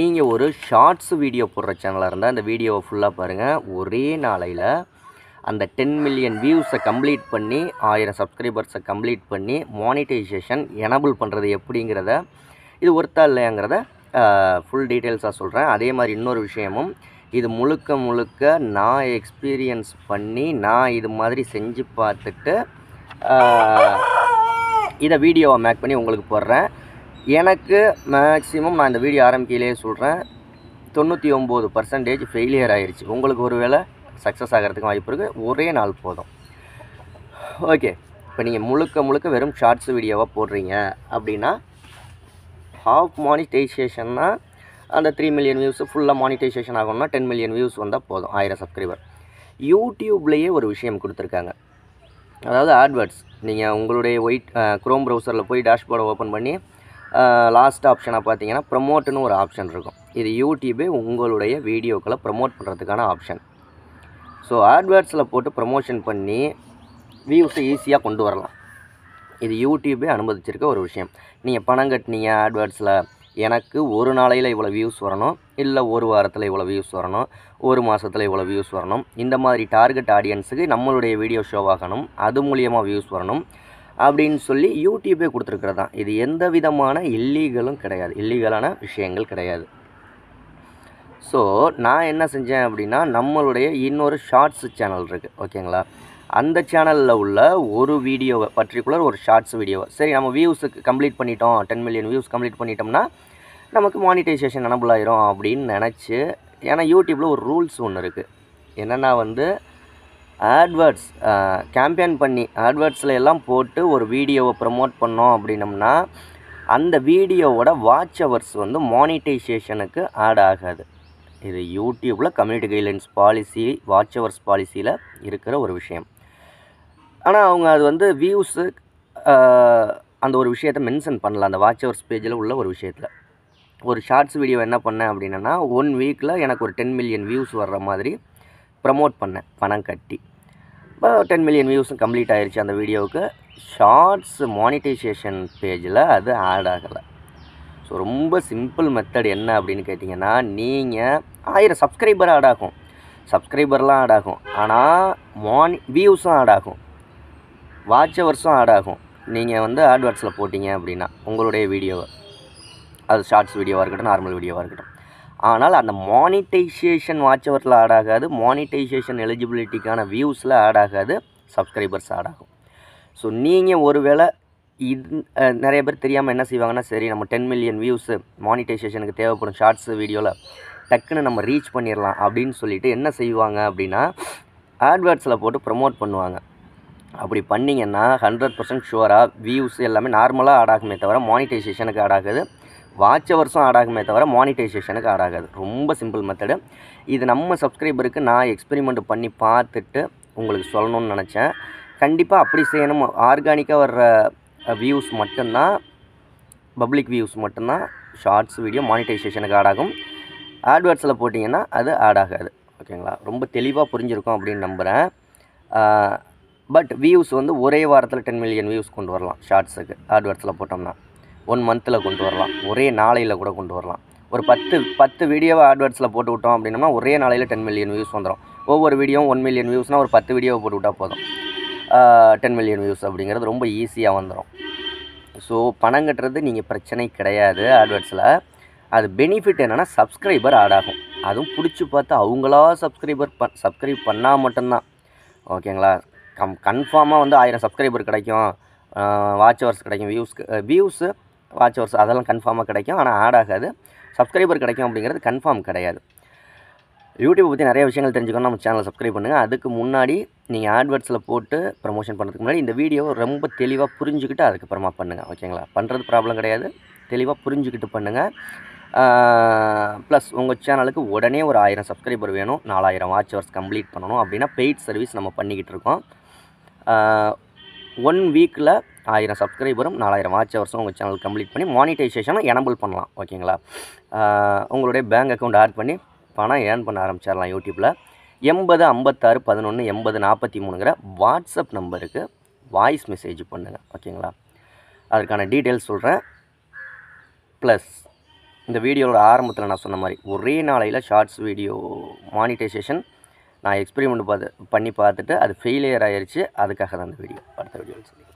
நீங்கள் ஒரு shorts video போடுற சேனலாக இருந்தால் அந்த வீடியோவை ஃபுல்லாக பாருங்கள். ஒரே நாளையில் அந்த 10 மில்லியன் வியூஸை கம்ப்ளீட் பண்ணி 1000 சப்ஸ்கிரைபர்ஸை கம்ப்ளீட் பண்ணி மானிட்டைசேஷன் எனபிள் பண்ணுறது எப்படிங்கிறத, இது ஒர்த்தா இல்லையாங்கிறத ஃபுல் டீட்டெயில்ஸாக சொல்கிறேன். அதே மாதிரி இன்னொரு விஷயமும், இது முழுக்க முழுக்க நான் எக்ஸ்பீரியன்ஸ் பண்ணி நான் இது மாதிரி செஞ்சு பார்த்துட்டு இதை வீடியோவை மேக் பண்ணி உங்களுக்கு போடுறேன். எனக்கு மேக்ஸிமம் நான் இந்த வீடியோ ஆரம்பிக்கையிலே சொல்கிறேன், 99% ஃபெயிலியர் ஆகிடுச்சு. உங்களுக்கு ஒரு வேளை சக்ஸஸ் ஆகிறதுக்கு வாய்ப்பு இருக்குது. ஒரே நாள் போதும். ஓகே, இப்போ நீங்கள் முழுக்க முழுக்க வெறும் ஷார்ட்ஸ் வீடியோவாக போடுறீங்க அப்படின்னா, ஹாஃப் மானிட்டைசேஷன்னா அந்த 3 மில்லியன் வியூஸ் ஃபுல்லாக மானிட்டைசேஷன் ஆகணும்னா 10 மில்லியன் வியூஸ் வந்தால் போதும், 1000 சப்ஸ்கிரைபர். யூடியூப்லேயே ஒரு விஷயம் கொடுத்துருக்காங்க, அதாவது ஆட்வேர்ட்ஸ். நீங்கள் உங்களுடைய குரோம் ப்ரௌசரில் போய் டேஷ்போர்டை ஓப்பன் பண்ணி லாஸ்ட் ஆப்ஷனாக பார்த்தீங்கன்னா ப்ரமோட்டுன்னு ஒரு ஆப்ஷன் இருக்கும். இது யூடியூபே உங்களுடைய வீடியோக்களை ப்ரமோட் பண்ணுறதுக்கான ஆப்ஷன். ஸோ ஆட்வேர்ட்ஸில் போட்டு ப்ரமோஷன் பண்ணி வியூஸை ஈஸியாக கொண்டு வரலாம். இது யூடியூபே அனுமதிச்சிருக்க ஒரு விஷயம். நீங்கள் பணம் கட்டினீங்க ஆட்வேர்ட்ஸில், எனக்கு ஒரு நாளையில் இவ்வளோ வியூஸ் வரணும், இல்லை ஒரு வாரத்தில் இவ்வளோ வியூஸ் வரணும், ஒரு மாதத்தில் இவ்வளோ வியூஸ் வரணும், இந்த மாதிரி டார்கெட் ஆடியன்ஸுக்கு நம்மளுடைய வீடியோ ஷோ ஆகணும், அது மூலியமாக வியூஸ் வரணும் அப்படின்னு சொல்லி யூடியூபே கொடுத்துருக்கிறது தான். இது எந்த விதமான இல்லீகலும் கிடையாது, இல்லீகலான விஷயங்கள் கிடையாது. ஸோ நான் என்ன செஞ்சேன் அப்படின்னா, நம்மளுடைய இன்னொரு ஷார்ட்ஸ் சேனல் இருக்குது, ஓகேங்களா? அந்த சேனலில் உள்ள ஒரு வீடியோவை பர்டிகுலர் ஒரு ஷார்ட்ஸ் வீடியோவை, சரி நம்ம வியூஸுக்கு கம்ப்ளீட் பண்ணிட்டோம், 10 மில்லியன் வியூஸ் கம்ப்ளீட் பண்ணிட்டோம்னா நமக்கு மானிட்டைசேஷன் எனபிள் ஆயிரும் அப்படின்னு நினச்சி, ஏன்னா யூடியூப்பில் ஒரு ரூல்ஸ் ஒன்று இருக்குது. என்னென்னா வந்து ஆட்வேர்ட்ஸ் கேம்பெயின் பண்ணி ஆட்வேர்ட்ஸில் எல்லாம் போட்டு ஒரு வீடியோவை ப்ரமோட் பண்ணோம் அப்படின்னம்னா, அந்த வீடியோவோட வாட்ச் ஹவர்ஸ் வந்து மானிட்டைசேஷனுக்கு ஆட் ஆகாது. இது யூடியூப்பில் community guidelines policy, watch hours பாலிசியில் இருக்கிற ஒரு விஷயம். ஆனால் அவங்க அது வந்து வியூஸு அந்த ஒரு விஷயத்தை மென்ஷன் பண்ணல, அந்த வாட்ச் ஹவர்ஸ் பேஜில் உள்ள ஒரு விஷயத்தில். ஒரு ஷார்ட்ஸ் வீடியோ என்ன பண்ணேன் அப்படின்னா, 1 வீக்கில் எனக்கு ஒரு 10 மில்லியன் வியூஸ் வர்ற மாதிரி ப்ரமோட் பண்ணேன் பணம் கட்டி. இப்போ 10 மில்லியன் வியூஸும் கம்ப்ளீட் ஆகிடுச்சு அந்த வீடியோவுக்கு. ஷார்ட்ஸ் மானிட்டைசேஷன் பேஜில் அது ஆட் ஆகலை. ஸோ ரொம்ப சிம்பிள் மெத்தட் என்ன அப்படின்னு கேட்டிங்கன்னா, நீங்கள் 1000 சப்ஸ்கிரைபர் ஆட் ஆகும், சப்ஸ்கிரைபர்லாம் ஆட் ஆகும், ஆனால் வியூஸும் ஆட் ஆகும், வாட்ச் ஹவர்ஸும் ஆட் ஆகும். நீங்கள் வந்து ஆட்வேர்ட்ஸில் போட்டிங்க அப்படின்னா உங்களுடைய வீடியோவை, அது ஷார்ட்ஸ் வீடியோவாக இருக்கட்டும், நார்மல் வீடியோவாக இருக்கட்டும். ஆனால் அந்த மானிட்டைசேஷன் வாட்ச் ஹவரில் ஆட் ஆகாது, மானிட்டைசேஷன் எலிஜிபிலிட்டிக்கான வியூஸில் ஆட் ஆகாது, சப்ஸ்கிரைபர்ஸ் ஆட் ஆகும். ஸோ நீங்கள் ஒரு வேளை இது நிறைய பேர் தெரியாமல் என்ன செய்வாங்கன்னா, சரி நம்ம 10 மில்லியன் வியூஸு மானிட்டைசேஷனுக்கு தேவைப்படும் ஷார்ட்ஸ் வீடியோவில் டக்குன்னு நம்ம ரீச் பண்ணிடலாம் அப்படின்னு சொல்லிட்டு என்ன செய்வாங்க அப்படின்னா, ஆட்வேர்ட்ஸில் போட்டு ப்ரமோட் பண்ணுவாங்க. அப்படி பண்ணிங்கன்னா 100% ஷுவராக வியூஸ் எல்லாமே நார்மலாக ஆட் ஆகுமே தவிர மானிட்டைசேஷனுக்கு ஆட் ஆகாது, வாட்ச் ஹவர்ஸும் ஆட் ஆகுமே தவிர மானிட்டைசேஷனுக்கு ஆட் ஆகாது. ரொம்ப சிம்பிள் மெத்தடு. இது நம்ம சப்ஸ்கிரைபருக்கு நான் எக்ஸ்பெரிமெண்ட் பண்ணி பார்த்துட்டு உங்களுக்கு சொல்லணும்னு நினச்சேன். கண்டிப்பாக அப்படி செய்யணும். ஆர்கானிக்காக வர்ற வியூஸ் மட்டும்தான், பப்ளிக் வியூஸ் மட்டும்தான் ஷார்ட்ஸ் வீடியோ மானிட்டைசேஷனுக்கு ஆட் ஆகும். ஆட்வேர்ட்ஸில் போட்டிங்கன்னா அது ஆட் ஆகாது, ஓகேங்களா? ரொம்ப தெளிவாக புரிஞ்சிருக்கும் அப்படின்னு நம்புகிறேன். பட் வியூஸ் வந்து ஒரே வாரத்தில் 10 மில்லியன் வியூஸ் கொண்டு வரலாம் ஷார்ட்ஸுக்கு, ஆட்வேர்ட்ஸில் போட்டோம்னா 1 மந்தில் கொண்டு வரலாம், ஒரே நாளையில் கூட கொண்டு வரலாம். ஒரு 10 வீடியோவை ஆட்வேர்ட்ஸில் போட்டு விட்டோம் அப்படின்னோம்னா ஒரே நாளையில் 10 மில்லியன் வியூஸ் வந்துடும். ஒவ்வொரு வீடியோவும் 1 மில்லியன் வியூஸ்னால் ஒரு 10 வீடியோவை போட்டு விட்டால் போதும், 10 மில்லியன் வியூஸ் அப்படிங்கிறது ரொம்ப ஈஸியாக வந்துடும். ஸோ பணம் கட்டுறது நீங்கள் பிரச்சனை கிடையாது ஆட்வேர்ட்ஸில். அது பெனிஃபிட் என்னென்னா சப்ஸ்கிரைபர் ஆட் ஆகும். அதுவும் பிடிச்சி பார்த்து அவங்களா சப்ஸ்கிரைப் பண்ணால் மட்டும்தான், ஓகேங்களா? கன்ஃபார்மாக வந்து 1000 சப்ஸ்கிரைபர் கிடைக்கும், வாட்ச் ஹவர்ஸ் கிடைக்கும், வியூஸு வாட்ச் ஹவர்ஸ் அதெல்லாம் கன்ஃபார்மாக கிடைக்கும். ஆனால் ஆட் ஆகாது. சப்ஸ்கிரைபர் கிடைக்கும் அப்படிங்கிறது கன்ஃபார்ம் கிடையாது. யூடியூப் பற்றி நிறைய விஷயங்கள் தெரிஞ்சுக்கணும், நம்ம சேனலை சப்ஸ்கிரைப் பண்ணுங்கள். அதுக்கு முன்னாடி நீங்கள் ஆட்வேர்ட்ஸில் போட்டு ப்ரமோஷன் பண்ணுறதுக்கு முன்னாடி இந்த வீடியோவை ரொம்ப தெளிவாக புரிஞ்சுக்கிட்டு அதுக்கப்புறமா பண்ணுங்கள், ஓகேங்களா? பண்ணுறது ப்ராப்ளம் கிடையாது, தெளிவாக புரிஞ்சுக்கிட்டு பண்ணுங்கள். ப்ளஸ் உங்கள் சேனலுக்கு உடனே ஒரு 1000 சப்ஸ்கிரைபர் வேணும், 4000 வாட்ச் ஹவர்ஸ் கம்ப்ளீட் பண்ணணும் அப்படின்னா பெய்ட் சர்வீஸ் நம்ம பண்ணிக்கிட்டு இருக்கோம். 1 வீக்கில் 1000 சப்ஸ்கிரைபரும் 4000 வாட்ச் ஹவர்ஸும் உங்கள் சேனல் கம்ப்ளீட் பண்ணி மானிட்டைசேஷனை எனபிள் பண்ணலாம், ஓகேங்களா? உங்களுடைய பேங்க் அக்கௌண்ட் ஆட் பண்ணி பணம் ஏர்ன் பண்ண ஆரம்பிச்சிடலாம் யூடியூப்பில். 80 56 11 80 43ங்கிற வாட்ஸ்அப் நம்பருக்கு வாய்ஸ் மெசேஜ் பண்ணுங்கள், ஓகேங்களா? அதற்கான டீட்டெயில்ஸ் சொல்கிறேன். ப்ளஸ் இந்த வீடியோவோட ஆரம்பத்தில் நான் சொன்ன மாதிரி ஒரே நாளையில் ஷார்ட்ஸ் வீடியோ மானிட்டைசேஷன் நான் எக்ஸ்பெரிமெண்ட் பண்ணி பார்த்துட்டு அது ஃபெயிலியர் ஆயிடுச்சு. அதுக்காக தான் அந்த வீடியோ. அடுத்த வீடியோவில் சொல்லி